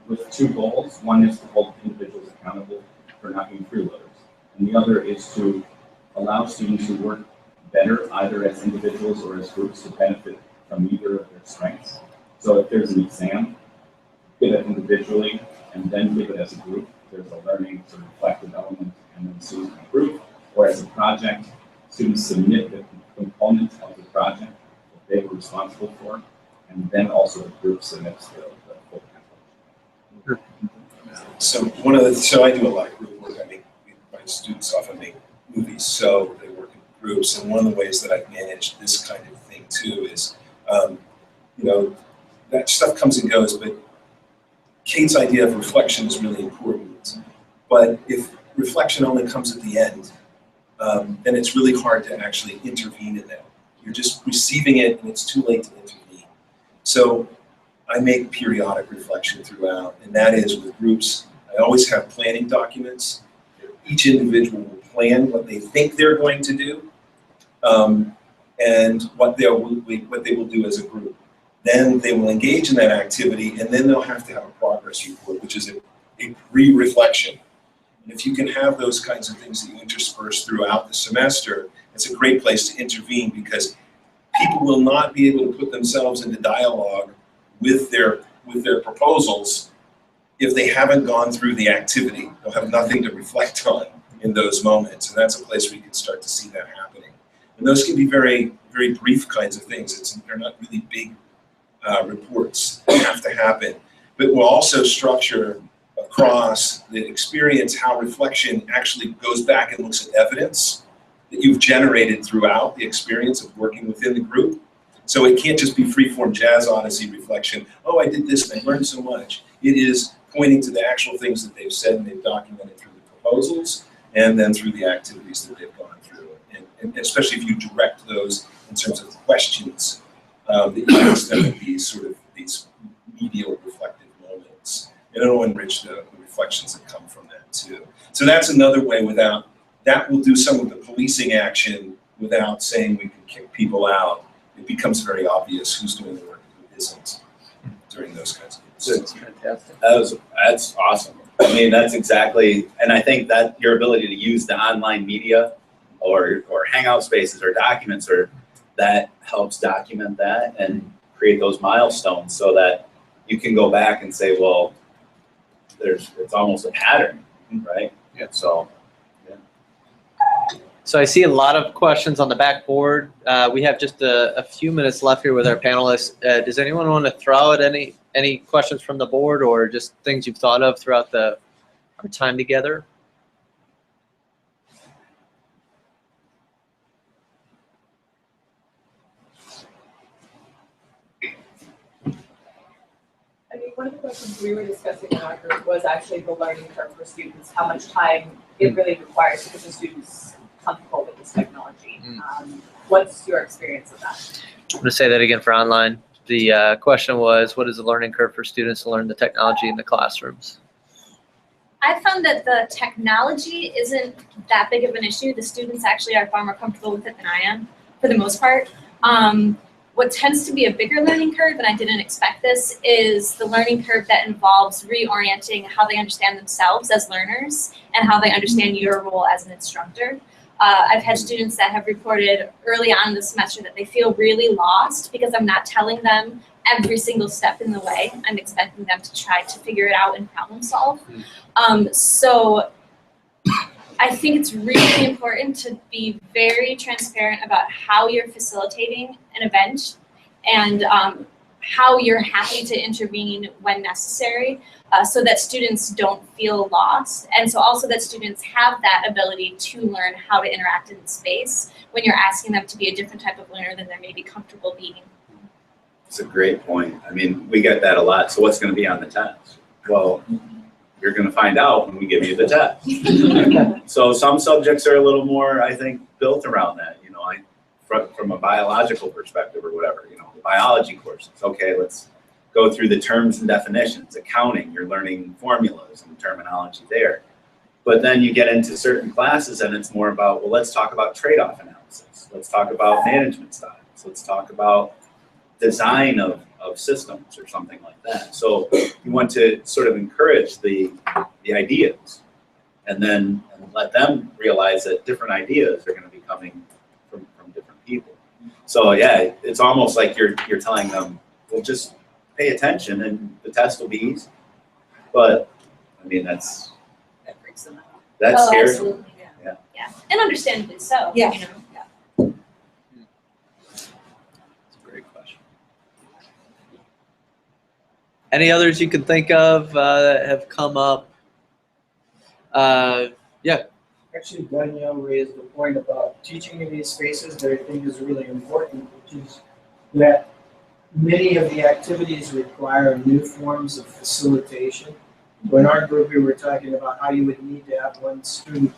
S7: with two goals. One is to hold individuals accountable for not being freeloaders, and the other is to allow students who work better either as individuals or as groups to benefit from either of their strengths. So if there's an exam, give it individually and then give it as a group. There's a learning sort of reflective element, and then students can improve. Or as a project, students submit the component of the project that they were responsible for, and then also the group submits the full package.
S9: So I do a lot of group work. My students often make movies, so they work in groups. And one of the ways that I've managed this kind of thing too is, that stuff comes and goes, but Kate's idea of reflection is really important. But if reflection only comes at the end, then it's really hard to actually intervene in that. You're just receiving it, and it's too late to intervene. So I make periodic reflection throughout, and that is with groups. I always have planning documents. Each individual will plan what they think they're going to do, and what they will do as a group. Then they will engage in that activity, and then they'll have to have a progress report, which is a re-reflection. And if you can have those kinds of things that you intersperse throughout the semester, it's a great place to intervene, because people will not be able to put themselves into dialogue with their proposals if they haven't gone through the activity. They'll have nothing to reflect on in those moments, and that's a place where you can start to see that happening. And those can be very, very brief kinds of things. They're not really big reports that have to happen, but we'll also structure across the experience how reflection actually goes back and looks at evidence that you've generated throughout the experience of working within the group. So it can't just be free-form jazz odyssey reflection. Oh, I did this and I learned so much. It is pointing to the actual things that they've said and they've documented through the proposals and then through the activities that they've gone through. And especially if you direct those in terms of questions that you ask them in these medial reflective moments. And it'll enrich the reflections that come from that too. So that's another way that will do some of the policing action without saying we can kick people out. It becomes very obvious who's doing the work and who isn't during those kinds of things.
S1: That's fantastic. That's awesome. I mean, that's exactly, and I think that your ability to use the online media or hangout spaces or documents, that helps document that and create those milestones so that you can go back and say, well, it's almost a pattern, right?
S5: Yeah.
S1: So I see a lot of questions on the back board. We have just a few minutes left here with our panelists. Does anyone want to throw out any questions from the board or just things you've thought of throughout our time together?
S6: Any
S11: one of the questions we were discussing in our group was actually the learning curve for students, how much time it really requires to get the students comfortable with this technology. What's your experience of that?
S1: I'm going to say that again for online. The question was, what is the learning curve for students to learn the technology in the classrooms?
S2: I found that the technology isn't that big of an issue. The students actually are far more comfortable with it than I am, for the most part. What tends to be a bigger learning curve, and I didn't expect this, is the learning curve that involves reorienting how they understand themselves as learners and how they understand your role as an instructor. I've had students that have reported early on in the semester that they feel really lost because I'm not telling them every single step in the way. I'm expecting them to try to figure it out and problem solve. So I think it's really important to be very transparent about how you're facilitating an event and how you're happy to intervene when necessary, so that students don't feel lost, and so also that students have that ability to learn how to interact in the space when you're asking them to be a different type of learner than they're maybe comfortable being.
S3: It's a great point. I mean, we get that a lot. So what's going to be on the test? Well, you're going to find out when we give you the test. So some subjects are a little more, I think, built around that. You know, from a biological perspective or whatever, you know, the biology courses. Okay, let's go through the terms and definitions. Accounting, you're learning formulas and terminology there. But then you get into certain classes and it's more about, well, let's talk about trade-off analysis. Let's talk about management styles. Let's talk about design of systems or something like that. So you want to sort of encourage the ideas and then let them realize that different ideas are going to be coming from different people. So yeah, it's almost like you're telling them, well, just pay attention and the test will be easy. But I mean, that
S2: freaks them out.
S3: That scares them.
S2: Absolutely, yeah. Yeah, and understandably so.
S4: Yeah.
S2: You know?
S1: Any others you can think of that have come up? Yeah.
S8: Actually, Danielle raised the point about teaching in these spaces that I think is really important, which is that many of the activities require new forms of facilitation. In our group, we were talking about how you would need to have one student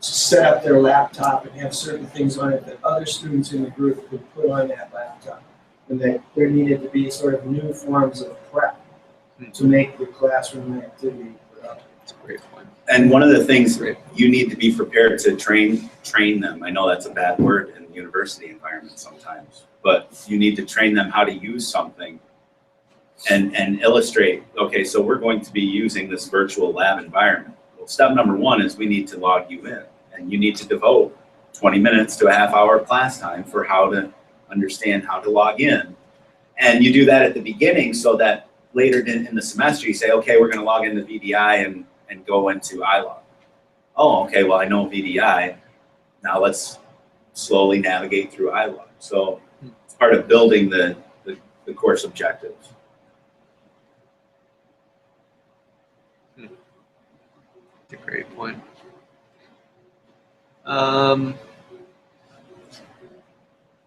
S8: set up their laptop and have certain things on it that other students in the group could put on that laptop. And that there needed to be sort of new forms of prep to make the classroom activity productive.
S1: That's a great point.
S3: And one of the things you need to be prepared to train them. I know that's a bad word in the university environment sometimes, but you need to train them how to use something and illustrate, okay, so we're going to be using this virtual lab environment. Well, step number one is we need to log you in, and you need to devote 20 minutes to a half hour of class time for how to understand how to log in. And you do that at the beginning so that later in the semester you say, okay, we're going to log into VDI and go into iLog. Oh, okay, well, I know VDI. Now let's slowly navigate through iLog. So it's part of building the course objectives.
S1: That's a great point.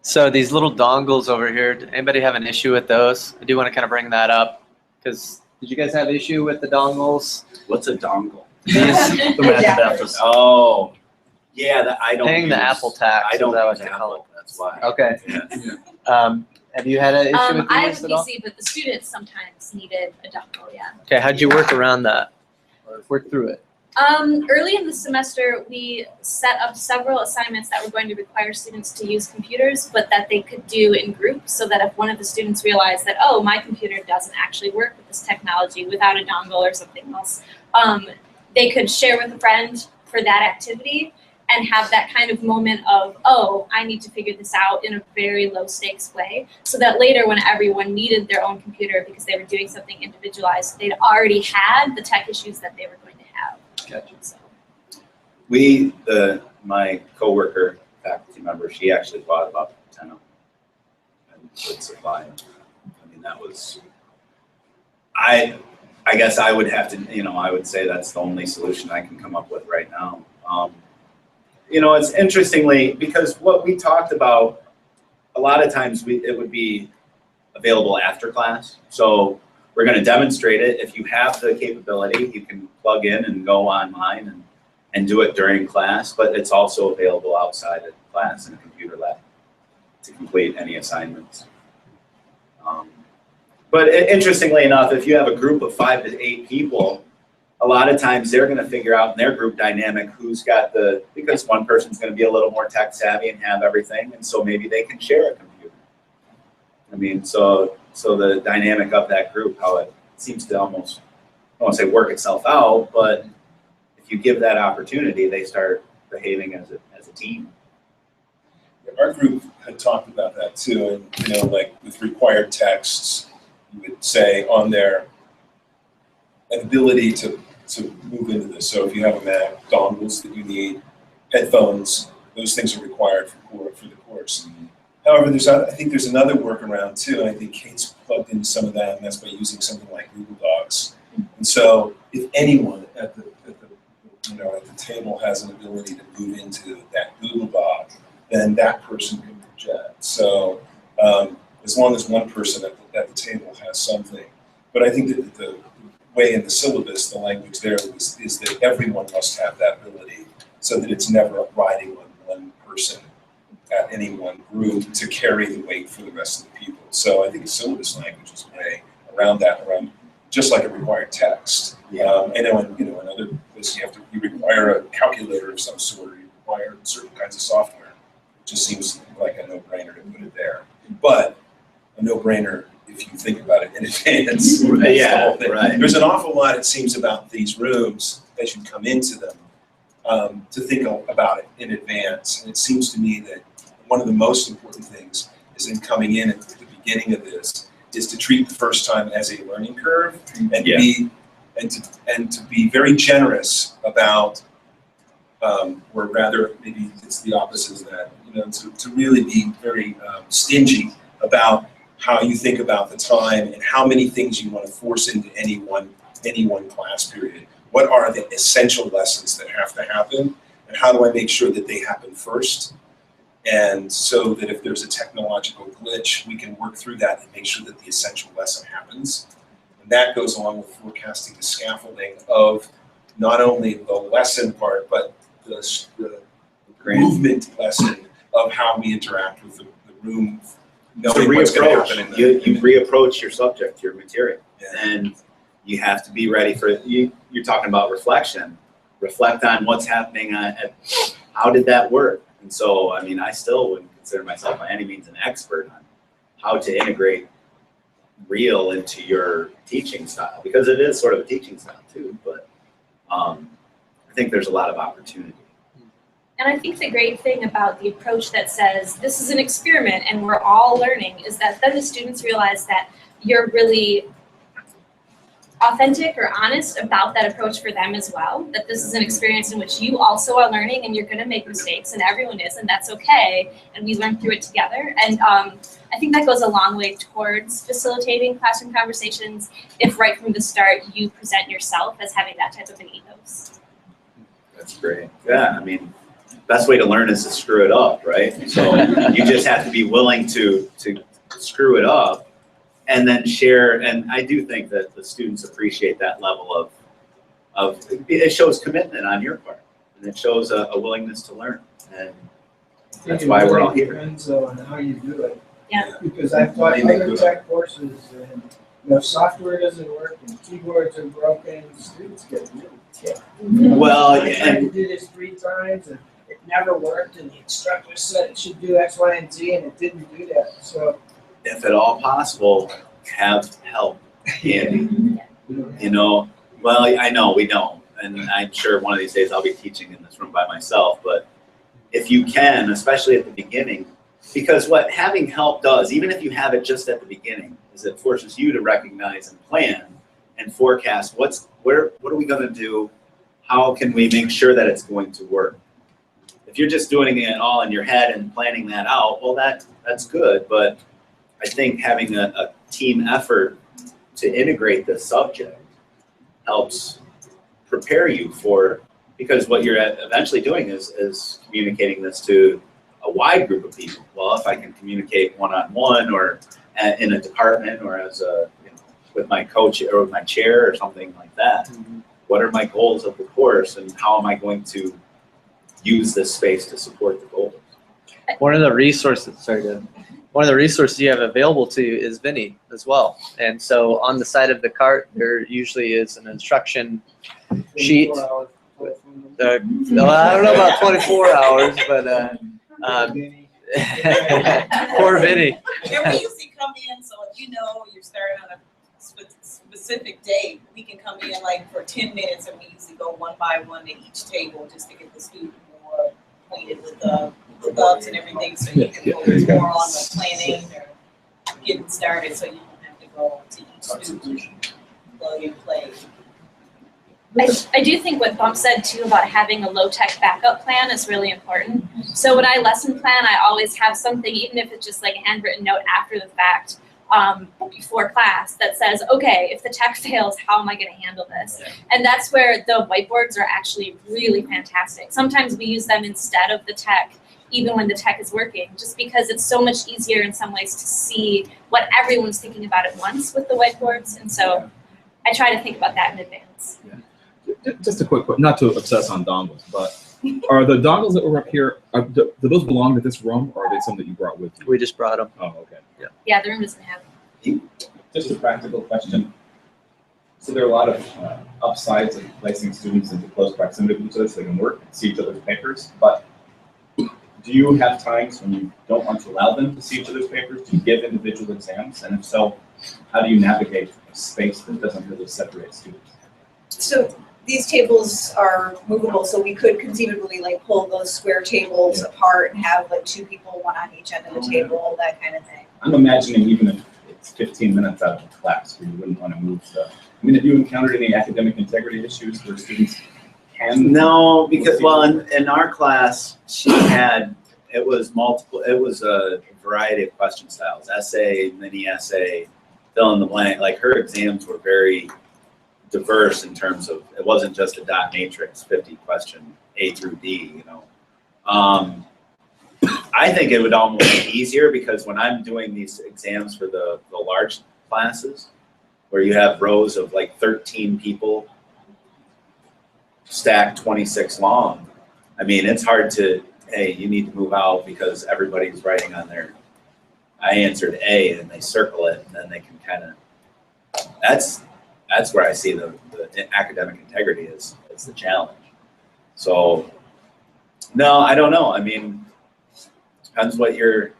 S1: So these little dongles over here, did anybody have an issue with those? I do want to kind of bring that up because did you guys have issue with the dongles?
S3: What's a dongle?
S1: These,
S3: Oh, yeah, I don't
S1: paying
S3: use,
S1: the Apple tax.
S3: I don't
S1: is that what
S3: use
S1: they call
S3: Apple, that's why.
S1: it? Okay.
S3: Yeah.
S1: Have you had an issue with
S2: I have
S1: these
S2: a
S1: at all?
S2: PC, but the students sometimes needed a dongle, yeah.
S1: Okay, how'd you work around that? Or work through it?
S2: Early in the semester, we set up several assignments that were going to require students to use computers, but that they could do in groups, so that if one of the students realized that, oh, my computer doesn't actually work with this technology without a dongle or something else, they could share with a friend for that activity and have that kind of moment of, oh, I need to figure this out in a very low stakes way, so that later when everyone needed their own computer because they were doing something individualized, they'd already had the tech issues that they were going to have.
S1: Gotcha.
S2: So.
S3: My coworker, faculty member, she actually bought about 10 of them and would supply them. I mean, that was, I guess I would have to, I would say that's the only solution I can come up with right now. It's interestingly, because what we talked about, a lot of times it would be available after class. So we're going to demonstrate it. If you have the capability, you can plug in and go online and do it during class, but it's also available outside of class in a computer lab to complete any assignments. But interestingly enough, if you have a group of 5 to 8 people, a lot of times they're going to figure out in their group dynamic who's got because one person's going to be a little more tech savvy and have everything, and so maybe they can share a computer. I mean, so the dynamic of that group, how it seems to almost, I don't want to say work itself out, but if you give that opportunity, they start behaving as a team.
S9: Our group had talked about that too, and like with required texts, you would say on there an ability to move into this. So if you have a Mac, dongles that you need, headphones, those things are required for the course. However, I think there's another workaround too, and I think Kate's plugged into some of that, and that's by using something like Google Docs. And so if anyone at the table has an ability to move into that Google Doc, then that person can project. So as long as one person at the table has something. But I think that the way in the syllabus, the language there is that everyone must have that ability, so that it's never riding on one person at any one group to carry the weight for the rest of the people. So I think the syllabus language is a way around just like a required text.
S3: Yeah.
S9: And in other places you require a calculator of some sort, or you require certain kinds of software. It just seems like a no-brainer to put it there. But a no-brainer if you think about it in advance.
S3: Yeah, right.
S9: There's an awful lot, it seems, about these rooms as you come into them to think about it in advance. And it seems to me that one of the most important things is in coming in at the beginning of this is to treat the first time as a learning curve, and to be very generous about, or rather maybe it's the opposite of that, to really be very stingy about how you think about the time and how many things you want to force into any one class period. What are the essential lessons that have to happen, and how do I make sure that they happen first? And so that if there's a technological glitch, we can work through that and make sure that the essential lesson happens. And that goes along with forecasting the scaffolding of not only the lesson part, but the movement lesson of how we interact with the room, knowing what's going to happen.
S3: You reapproach your subject, your material, and you have to be ready for it. You're talking about reflection. Reflect on what's happening, how did that work? And so, I mean, I still wouldn't consider myself by any means an expert on how to integrate real into your teaching style, because it is sort of a teaching style too, but I think there's a lot of opportunity.
S2: And I think the great thing about the approach that says this is an experiment and we're all learning is that then the students realize that you're really authentic or honest about that approach for them as well, that this is an experience in which you also are learning and you're going to make mistakes, and everyone is, and that's okay, and we learn through it together. And I think that goes a long way towards facilitating classroom conversations if right from the start you present yourself as having that type of an ethos.
S3: That's great. Yeah, I mean, best way to learn is to screw it up, right? So you just have to be willing to screw it up and then share. And I do think that the students appreciate that level of it shows commitment on your part, and it shows a willingness to learn. And that's why we're all here.
S8: It depends on how you do it.
S2: Yeah.
S8: Because I've taught other tech courses, and software doesn't work and keyboards are broken, students get really ticked.
S3: Well,
S8: I tried to do this 3 times and it never worked, and the instructor said it should do X, Y, and Z, and it didn't do that. So,
S3: if at all possible, have help handy. Well, I know we don't, and I'm sure one of these days I'll be teaching in this room by myself, but if you can, especially at the beginning, because what having help does, even if you have it just at the beginning, is it forces you to recognize and plan and forecast what are we going to do, how can we make sure that it's going to work. If you're just doing it all in your head and planning that out, well, that's good, but I think having a team effort to integrate this subject helps prepare you for, because what you're eventually doing is communicating this to a wide group of people. Well, if I can communicate one-on-one or in a department or as a, with my coach or with my chair or something like that. What are my goals of the course and how am I going to use this space to support the goals?
S1: One of the resources, one of the resources you have available to you is Vinny as well. And so on the side of the cart, there usually is an instruction sheet. Well, I don't know about 24 hours, but poor Vinny.
S12: And we usually come in, so if you know you're starting on a specific day, we can come in like for 10 minutes and we usually go one by one to each table just to get the student more acquainted with the bugs and everything, so you can focus more on the planning or getting started, so you don't have to go to each student plug and play.
S2: I do think what Bump said too about having a low-tech backup plan is really important. So when I lesson plan, I always have something, even if it's just like a handwritten note after the fact, before class that says, okay, if the tech fails, how am I going to handle this? And that's where the whiteboards are actually really fantastic. Sometimes we use them instead of the tech, even when the tech is working, just because it's so much easier in some ways to see what everyone's thinking about at once with the whiteboards. And so I try to think about that in advance.
S13: Just a quick, not to obsess on dongles, but are the dongles that were up here, do those belong to this room, or are they some that you brought with you?
S1: We just brought them.
S13: Oh, okay.
S2: Yeah, the room doesn't have.
S7: Just a practical question. So there are a lot of upsides of placing students into close proximity to each other so they can work and see each other's papers, but do you have times when you don't want to allow them to see each other's papers? Do you give individual exams? And if so, how do you navigate a space that doesn't really separate students?
S4: So these tables are movable, so we could conceivably like pull those square tables apart and have like two people, one on each end of the table, that kind of thing.
S7: I'm imagining even if it's 15 minutes out of the class where you wouldn't want to move stuff. I mean, have you encountered any academic integrity issues where students can?
S3: No, because, well, in our class, it was a variety of question styles, essay, mini essay, fill in the blank. Like her exams were very diverse in terms of, it wasn't just a dot matrix, 50 question, A through D, you know. I think it would almost be easier because when I'm doing these exams for the large classes, where you have rows of like 13 people stacked 26 long, I mean, it's hard to, hey, you need to move out because everybody's writing on their, I answered A and they circle it and then they can kind of, that's where I see the academic integrity is the challenge. So, no, I don't know. I mean, depends what you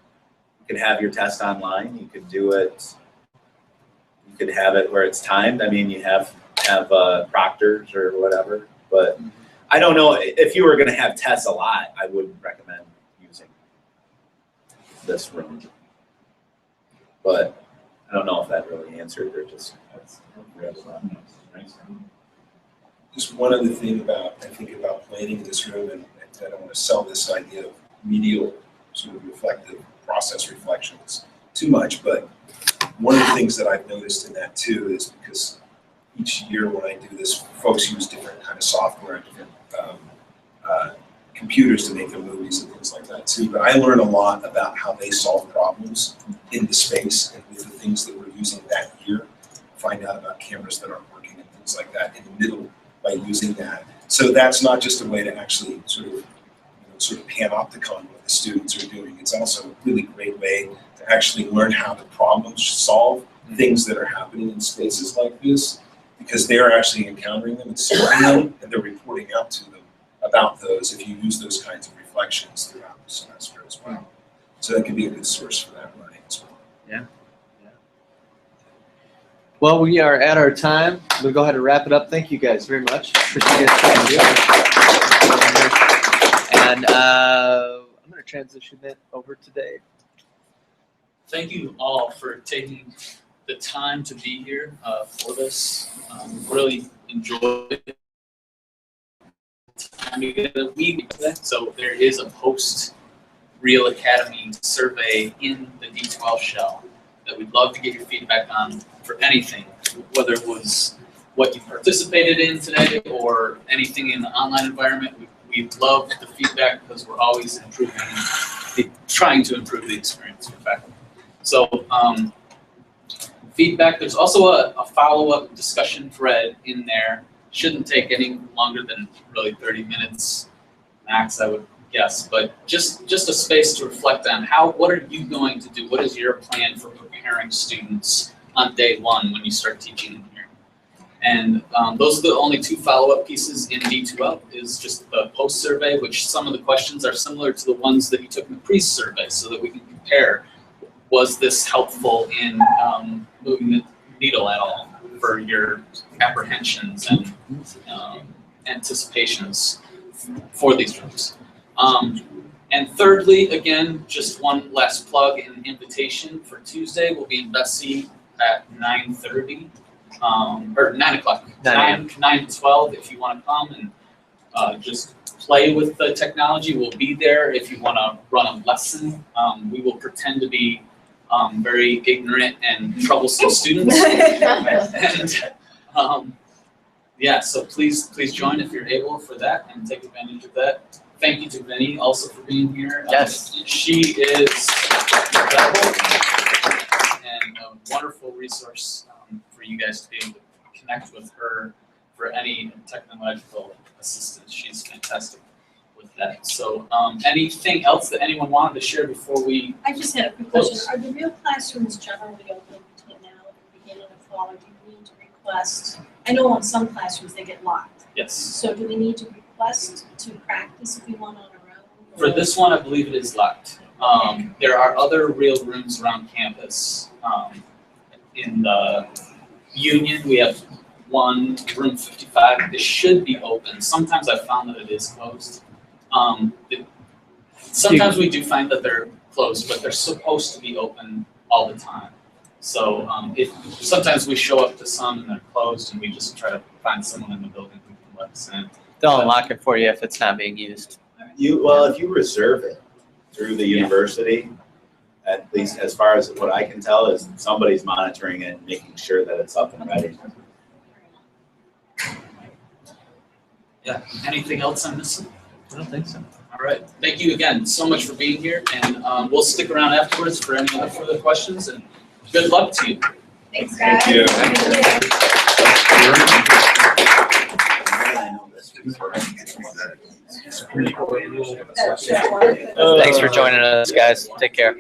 S3: could have your test online. You could do it, you could have it where it's timed. I mean, you have proctors or whatever, but I don't know. If you were going to have tests a lot, I would recommend using this room. But I don't know if that really answered or just.
S9: Just one other thing about planning this room, and I don't want to sell this idea of medial sort of reflective process reflections too much, but one of the things that I've noticed in that too is because each year when I do this, folks use different kind of software and different computers to make their movies and things like that too. But I learn a lot about how they solve problems in the space and with the things that we're using that year. Find out about cameras that aren't working and things like that in the middle by using that. So that's not just a way to actually sort of panopticon what the students are doing. It's also a really great way to actually learn how to problem solve things that are happening in spaces like this, because they're actually encountering them and seeing them, and they're reporting out to them about those if you use those kinds of reflections throughout the semester as well. So that can be a good source for that learning as well.
S1: Yeah. Well, we are at our time. We'll go ahead and wrap it up. Thank you guys very much. Appreciate you guys coming here. And I'm going to transition it over to Dave.
S14: Thank you all for taking the time to be here for this. Really enjoyed it. So there is a post-Real Academy survey in the D12 shell that we'd love to get your feedback on for anything, whether it was what you participated in today or anything in the online environment. We love the feedback because we're always improving, trying to improve the experience for faculty. So feedback. There's also a follow-up discussion thread in there. Shouldn't take any longer than really 30 minutes max, I would guess. But just a space to reflect on what are you going to do? What is your plan for preparing students on day one when you start teaching in here? And those are the only two follow-up pieces in D2L is just the post-survey, which some of the questions are similar to the ones that you took in the pre-survey so that we can compare. Was this helpful in moving the needle at all for your apprehensions and anticipations for these rooms? And thirdly, again, just one last plug and invitation for Tuesday. We'll be in Bessie at 9:30, or 9 o'clock, 9 to 12 if you want to come and just play with the technology. We'll be there. If you want to run a lesson, we will pretend to be very ignorant and troublesome students. And yeah, so please join if you're able for that and take advantage of that. Thank you to Vinny also for being here.
S1: Yes.
S14: She is incredible and a wonderful resource for you guys to be able to connect with her for any technological assistance. She's fantastic with that. So anything else that anyone wanted to share before we
S10: I just had a quick question. Are the real classrooms generally open between now and the beginning of fall, or do we need to request? I know in some classrooms they get locked.
S14: Yes.
S10: So do we need to request to practice if we want on our own?
S14: For this one, I believe it is locked. There are other real rooms around campus. In the Union, we have one, room 55. It should be open. Sometimes I found that it is closed. Sometimes we do find that they're closed, but they're supposed to be open all the time. So sometimes we show up to some and they're closed, and we just try to find someone in the building who can let us in.
S1: They'll unlock it for you if it's not being used.
S3: If you reserve it through the university, at least as far as what I can tell, is somebody's monitoring it and making sure that it's up and ready.
S14: Yeah. Anything else I'm missing?
S1: I don't think so.
S14: All right. Thank you again so much for being here, and we'll stick around afterwards for any other further questions. And good luck to you.
S6: Thanks, guys.
S9: Thank you.
S1: Thanks for joining us, guys. Take care.